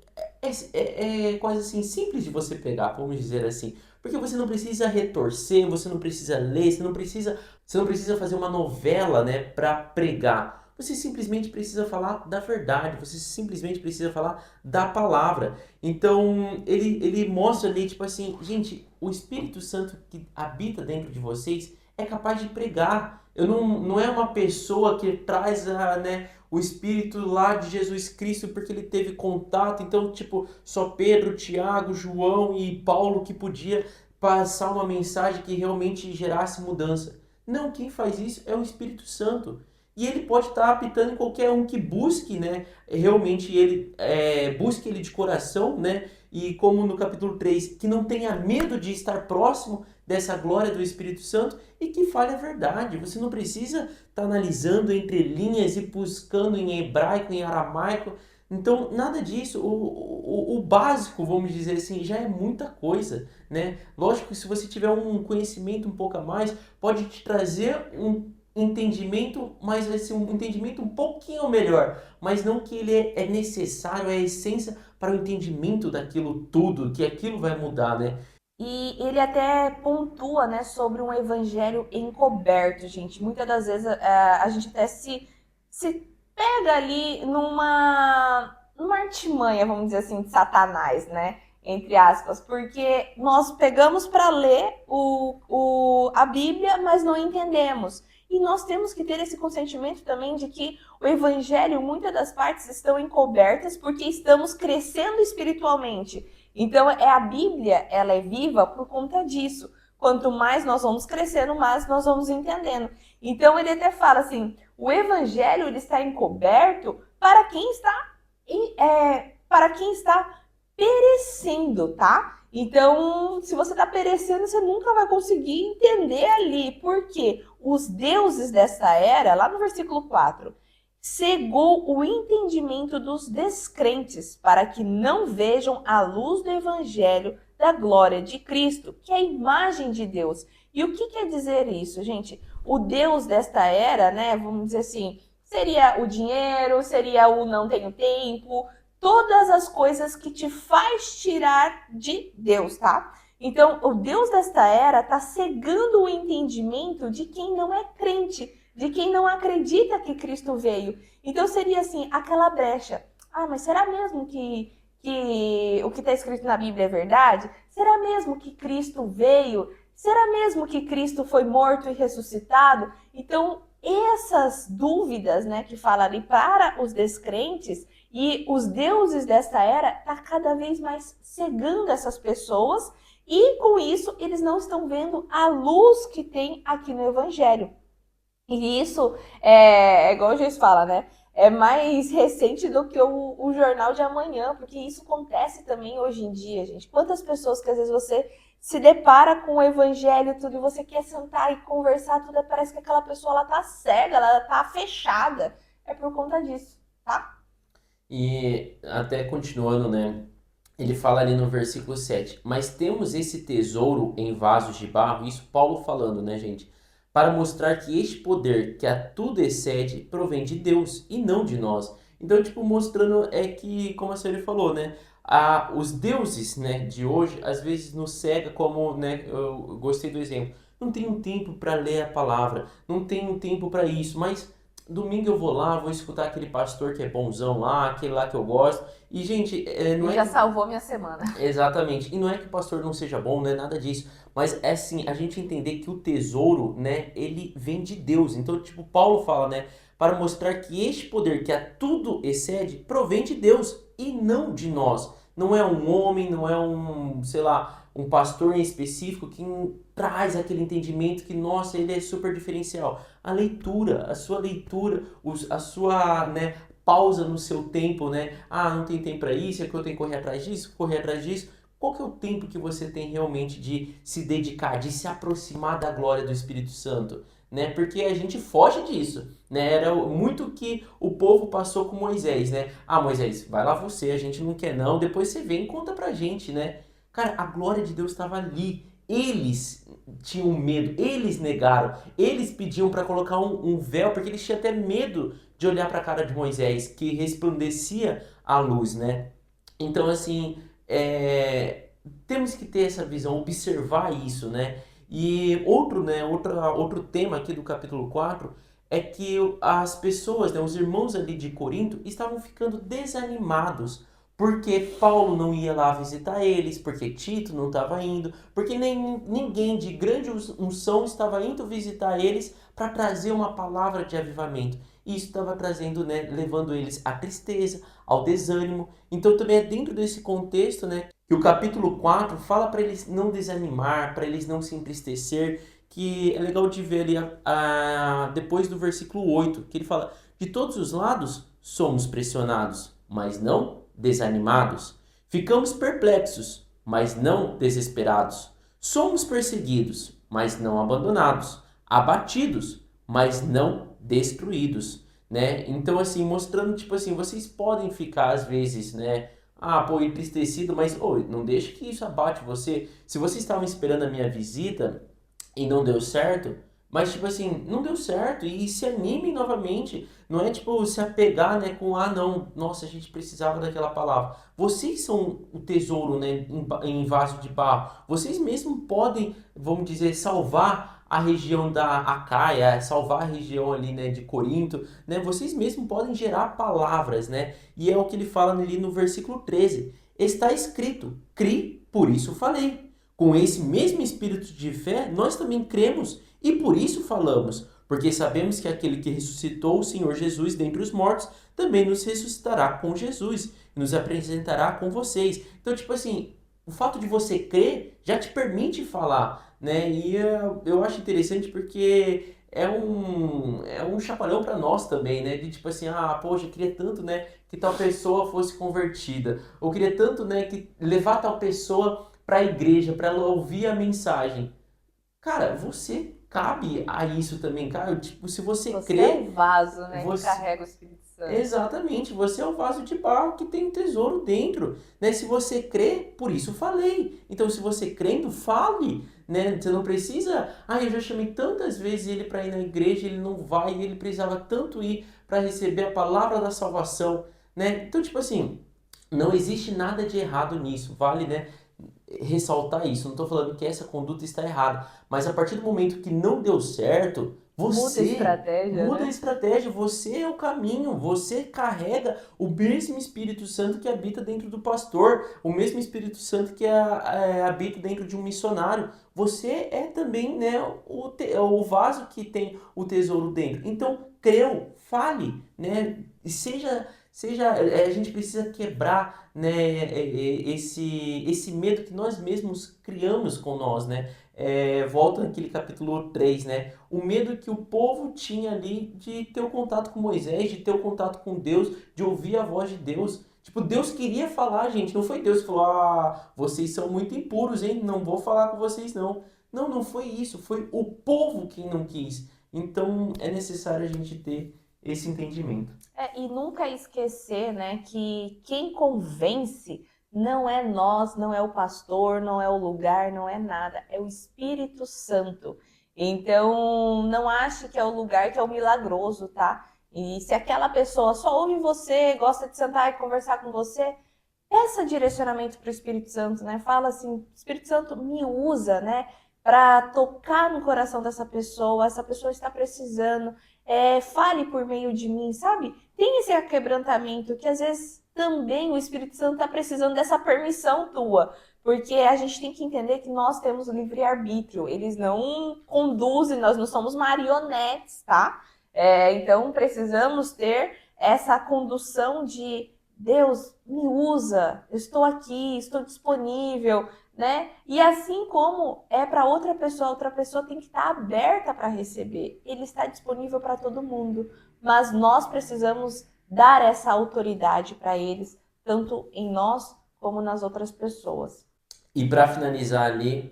quase assim, simples de você pegar, vamos dizer assim. Porque você não precisa retorcer, você não precisa ler, você não precisa fazer uma novela, né, para pregar. Você simplesmente precisa falar da verdade, você simplesmente precisa falar da palavra. Então, ele mostra ali, tipo assim, gente, o Espírito Santo que habita dentro de vocês é capaz de pregar. Eu não é uma pessoa que traz né, o Espírito lá de Jesus Cristo porque ele teve contato. Então, tipo, só Pedro, Tiago, João e Paulo que podia passar uma mensagem que realmente gerasse mudança. Não, quem faz isso é o Espírito Santo. E ele pode estar apitando em qualquer um que busque, né? Realmente ele busque ele de coração, né? E como no capítulo 3 que não tenha medo de estar próximo dessa glória do Espírito Santo e que fale a verdade. Você não precisa estar analisando entre linhas e buscando em hebraico, em aramaico. Então, nada disso. O básico, vamos dizer assim, já é muita coisa, né? Lógico que se você tiver um conhecimento um pouco a mais, pode te trazer um entendimento, mas vai ser um entendimento um pouquinho melhor, mas não que ele é necessário, é a essência para o entendimento daquilo tudo, que aquilo vai mudar, né? E ele até pontua, né, sobre um evangelho encoberto, gente. Muitas das vezes a gente até se pega ali numa artimanha, vamos dizer assim, de Satanás, né? Entre aspas, porque nós pegamos para ler a Bíblia, mas não entendemos. E nós temos que ter esse consentimento também de que o evangelho, muitas das partes estão encobertas porque estamos crescendo espiritualmente. Então, a Bíblia, ela é viva por conta disso. Quanto mais nós vamos crescendo, mais nós vamos entendendo. Então, ele até fala assim, o evangelho ele está encoberto para quem está perecendo, tá? Então, se você está perecendo, você nunca vai conseguir entender ali. Por quê? Os deuses dessa era, lá no versículo 4, cegou o entendimento dos descrentes para que não vejam a luz do evangelho da glória de Cristo, que é a imagem de Deus. E o que quer dizer isso, gente? O Deus desta era, né, vamos dizer assim, seria o dinheiro, seria o não tenho tempo, todas as coisas que te faz tirar de Deus, tá? Então, o Deus desta era está cegando o entendimento de quem não é crente, de quem não acredita que Cristo veio. Então, seria assim, aquela brecha. Ah, mas será mesmo que o que está escrito na Bíblia é verdade? Será mesmo que Cristo veio? Será mesmo que Cristo foi morto e ressuscitado? Então, essas dúvidas, né, que fala ali para os descrentes e os deuses desta era, tá cada vez mais cegando essas pessoas e com isso eles não estão vendo a luz que tem aqui no Evangelho. E isso é igual a gente fala, né? É mais recente do que o Jornal de Amanhã, porque isso acontece também hoje em dia, gente. Quantas pessoas que às vezes você se depara com o evangelho e tudo, e você quer sentar e conversar, tudo, parece que aquela pessoa ela tá cega, ela tá fechada. É por conta disso, tá? E até continuando, né? Ele fala ali no versículo 7, mas temos esse tesouro em vasos de barro, isso Paulo falando, né, gente? Para mostrar que este poder que a tudo excede provém de Deus e não de nós. Então, tipo, mostrando é que, como a senhora falou, né? Os deuses, né, de hoje, às vezes nos cega como, né, eu gostei do exemplo. Não tenho tempo para ler a palavra, não tenho tempo para isso, mas domingo eu vou lá, vou escutar aquele pastor que é bonzão lá, aquele lá que eu gosto. E, gente, não E é já que salvou minha semana. exatamente. E não é que o pastor não seja bom, não é nada disso. Mas é assim, a gente entender que o tesouro, né, ele vem de Deus. Então, tipo, Paulo fala, né, para mostrar que este poder que a tudo excede provém de Deus e não de nós. Não é um homem, não é um, sei lá, um pastor em específico que traz aquele entendimento que, nossa, ele é super diferencial. A leitura, a sua leitura, a sua, né, pausa no seu tempo, né? Ah, não tem tempo para isso, é que eu tenho que correr atrás disso, correr atrás disso. Qual que é o tempo que você tem realmente de se dedicar, de se aproximar da glória do Espírito Santo? Né? Porque a gente foge disso, né? Era muito que o povo passou com Moisés, né? Ah, Moisés, vai lá você, a gente não quer não, depois você vem e conta pra gente, né? Cara, a glória de Deus estava ali. Eles tinham medo, eles negaram, eles pediam para colocar um véu, porque eles tinham até medo de olhar para a cara de Moisés, que resplandecia a luz, né? Então, assim, temos que ter essa visão, observar isso, né? E outro tema aqui do capítulo 4 é que as pessoas, né, os irmãos ali de Corinto, estavam ficando desanimados, porque Paulo não ia lá visitar eles, porque Tito não estava indo, porque ninguém de grande unção estava indo visitar eles para trazer uma palavra de avivamento. E isso estava trazendo, né, levando eles à tristeza, ao desânimo. Então também é dentro desse contexto, né, que o capítulo 4 fala para eles não desanimar, para eles não se entristecer, que é legal de ver ali depois do versículo 8 que ele fala: de todos os lados somos pressionados, mas não desanimados. Ficamos perplexos, mas não desesperados. Somos perseguidos, mas não abandonados. Abatidos, mas não destruídos, né? Então, assim, mostrando, tipo assim, vocês podem ficar às vezes, né? Ah, pô, entristecido, mas ô, não deixe que isso abate você. Se vocês estavam esperando a minha visita e não deu certo, mas tipo assim, não deu certo e se anime novamente. Não é tipo se apegar, né, com ah, não, nossa, a gente precisava daquela palavra. Vocês são o tesouro, né, em vaso de barro. Vocês mesmo podem, vamos dizer, salvar a região da Acaia, salvar a região ali, né, de Corinto, né? Vocês mesmo podem gerar palavras, né? E é o que ele fala ali no versículo 13. Está escrito: "Cri, por isso falei". Com esse mesmo espírito de fé, nós também cremos e por isso falamos, porque sabemos que aquele que ressuscitou o Senhor Jesus dentre os mortos também nos ressuscitará com Jesus e nos apresentará com vocês. Então, tipo assim, o fato de você crer já te permite falar, né? E eu acho interessante porque é um chacoalhão para nós também, né? De tipo assim, ah, poxa, eu queria tanto, né, que tal pessoa fosse convertida. Ou queria tanto, né, que levar tal pessoa para a igreja, para ela ouvir a mensagem. Cara, você cabe a isso também, cara. Tipo, se você Você é crê, o vaso, né, que você carrega o Espírito Santo. exatamente, você é o vaso de barro que tem um tesouro dentro, né? Se você crê, por isso falei. Então, se você crendo, fale, né? Você não precisa, eu já chamei tantas vezes ele para ir na igreja, ele não vai, ele precisava tanto ir para receber a palavra da salvação, né? Então, tipo assim, Não existe nada de errado nisso, vale, né, ressaltar isso. Não estou falando que essa conduta está errada, mas a partir do momento que não deu certo, Muda a você estratégia, muda a né? estratégia, você é o caminho, você carrega o mesmo Espírito Santo que habita dentro do pastor, o mesmo Espírito Santo que habita dentro de um missionário. Você é também, né, o vaso que tem o tesouro dentro. Então, creu, fale, né, e a gente precisa quebrar, né, esse medo que nós mesmos criamos com nós, né? Volta naquele capítulo 3, né? O medo que o povo tinha ali de ter o contato com Moisés, de ter o contato com Deus, de ouvir a voz de Deus. Tipo, Deus queria falar, gente. Não foi Deus que falou, ah, vocês são muito impuros, hein? Não vou falar com vocês, não. Não, não foi isso. Foi o povo quem não quis. Então, é necessário a gente ter esse entendimento. E nunca esquecer, né, que quem convence não é nós, não é o pastor, não é o lugar, não é nada, é o Espírito Santo. Então, não ache que é o lugar que é o milagroso, tá? E se aquela pessoa só ouve você, gosta de sentar e conversar com você, peça direcionamento para o Espírito Santo, né? Fala assim, Espírito Santo, me usa, né? Para tocar no coração dessa pessoa, essa pessoa está precisando, fale por meio de mim, sabe? Tem esse quebrantamento que às vezes também o Espírito Santo está precisando dessa permissão tua, porque a gente tem que entender que nós temos livre-arbítrio, eles não conduzem, nós não somos marionetes, tá? Então precisamos ter essa condução de Deus, me usa, eu estou aqui, estou disponível, né? E assim como é para outra pessoa tem que estar aberta para receber. Ele está disponível para todo mundo, mas nós precisamos dar essa autoridade para eles, tanto em nós como nas outras pessoas. E para finalizar ali,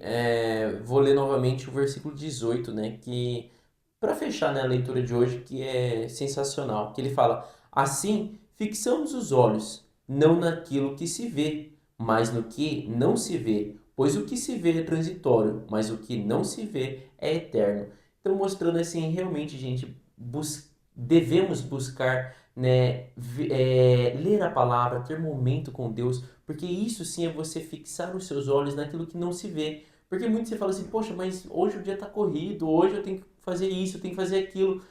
vou ler novamente o versículo 18, né? Que para fechar, né, a leitura de hoje, que é sensacional, que ele fala: assim, fixamos os olhos não naquilo que se vê, mas no que não se vê, pois o que se vê é transitório, mas o que não se vê é eterno. Então, mostrando assim, realmente, gente, devemos buscar, né, ler a palavra, ter momento com Deus, porque isso sim é você fixar os seus olhos naquilo que não se vê. Porque muito você fala assim, poxa, mas hoje o dia tá corrido, hoje eu tenho que fazer isso, eu tenho que fazer aquilo.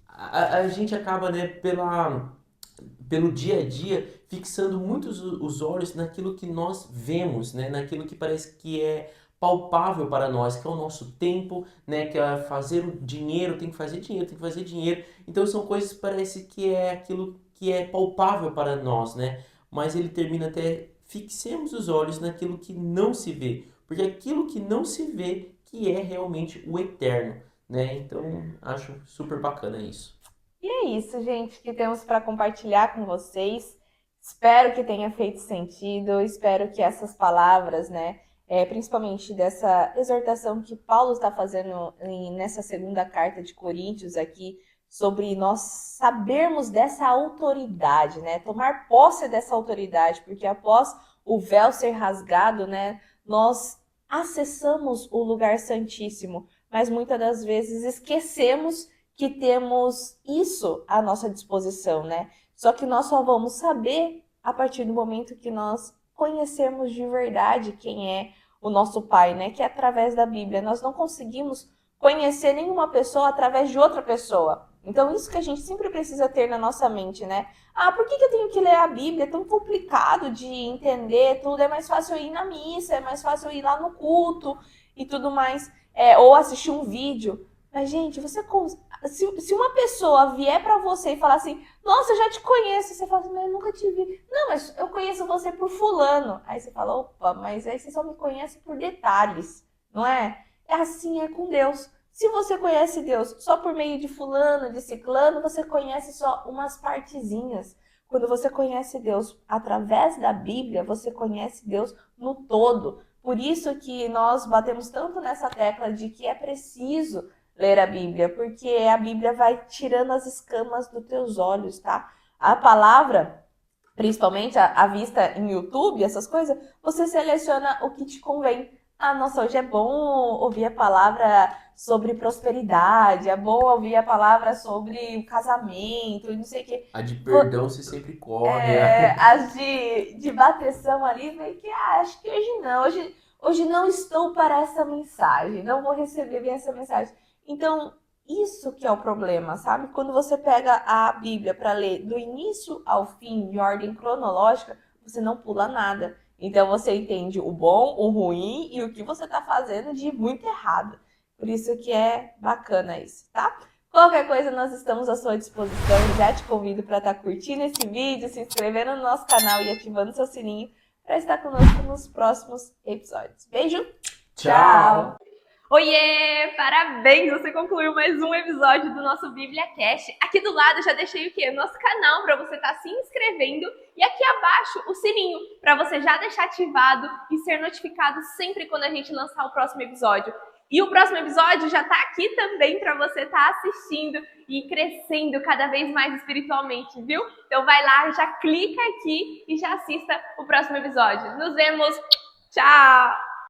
A gente acaba, né, pelo dia a dia, fixando muito os olhos naquilo que nós vemos, né, naquilo que parece que é palpável para nós, que é o nosso tempo, né, que é fazer o dinheiro, tem que fazer dinheiro, tem que fazer dinheiro. Então são coisas que parece que é aquilo que é palpável para nós, né? Mas ele termina até fixemos os olhos naquilo que não se vê, porque aquilo que não se vê que é realmente o eterno, né? Então, acho super bacana isso. E é isso, gente, que temos para compartilhar com vocês. Espero que tenha feito sentido, espero que essas palavras, né, principalmente dessa exortação que Paulo está fazendo nessa segunda carta de Coríntios aqui, sobre nós sabermos dessa autoridade, né, tomar posse dessa autoridade, porque após o véu ser rasgado, né, nós acessamos o lugar santíssimo, mas muitas das vezes esquecemos que temos isso à nossa disposição, né? Só que nós só vamos saber a partir do momento que nós conhecermos de verdade quem é o nosso Pai, né? Que é através da Bíblia. Nós não conseguimos conhecer nenhuma pessoa através de outra pessoa. Então, isso que a gente sempre precisa ter na nossa mente, né? Ah, por que eu tenho que ler a Bíblia? É tão complicado de entender tudo. É mais fácil eu ir na missa, é mais fácil eu ir lá no culto e tudo mais. Ou assistir um vídeo. Mas, gente, se uma pessoa vier pra você e falar assim, nossa, eu já te conheço, você fala assim, mas eu nunca te vi. Não, mas eu conheço você por fulano. Aí você fala, opa, mas aí você só me conhece por detalhes, não é? É assim, é com Deus. Se você conhece Deus só por meio de fulano, de ciclano, você conhece só umas partezinhas. Quando você conhece Deus através da Bíblia, você conhece Deus no todo. Por isso que nós batemos tanto nessa tecla de que é preciso ler a Bíblia, porque a Bíblia vai tirando as escamas dos teus olhos, tá? A palavra, principalmente a vista em YouTube, essas coisas, você seleciona o que te convém. Ah, nossa, hoje é bom ouvir a palavra sobre prosperidade, é bom ouvir a palavra sobre o casamento, e não sei o quê. A de perdão você sempre corre. As de bateção ali, meio que, acho que hoje não, hoje não estou para essa mensagem, não vou receber bem essa mensagem. Então, isso que é o problema, sabe? Quando você pega a Bíblia para ler do início ao fim, de ordem cronológica, você não pula nada. Então você entende o bom, o ruim e o que você está fazendo de muito errado. Por isso que é bacana isso, tá? Qualquer coisa, nós estamos à sua disposição. Já te convido para estar curtindo esse vídeo, se inscrevendo no nosso canal e ativando seu sininho para estar conosco nos próximos episódios. Beijo, tchau! Tchau! Oiê! Parabéns! Você concluiu mais um episódio do nosso Bíblia Cast. Aqui do lado já deixei o quê? Nosso canal para você estar se inscrevendo e aqui abaixo o sininho para você já deixar ativado e ser notificado sempre quando a gente lançar o próximo episódio. E o próximo episódio já está aqui também para você estar assistindo e crescendo cada vez mais espiritualmente, viu? Então vai lá, já clica aqui e já assista o próximo episódio. Nos vemos! Tchau!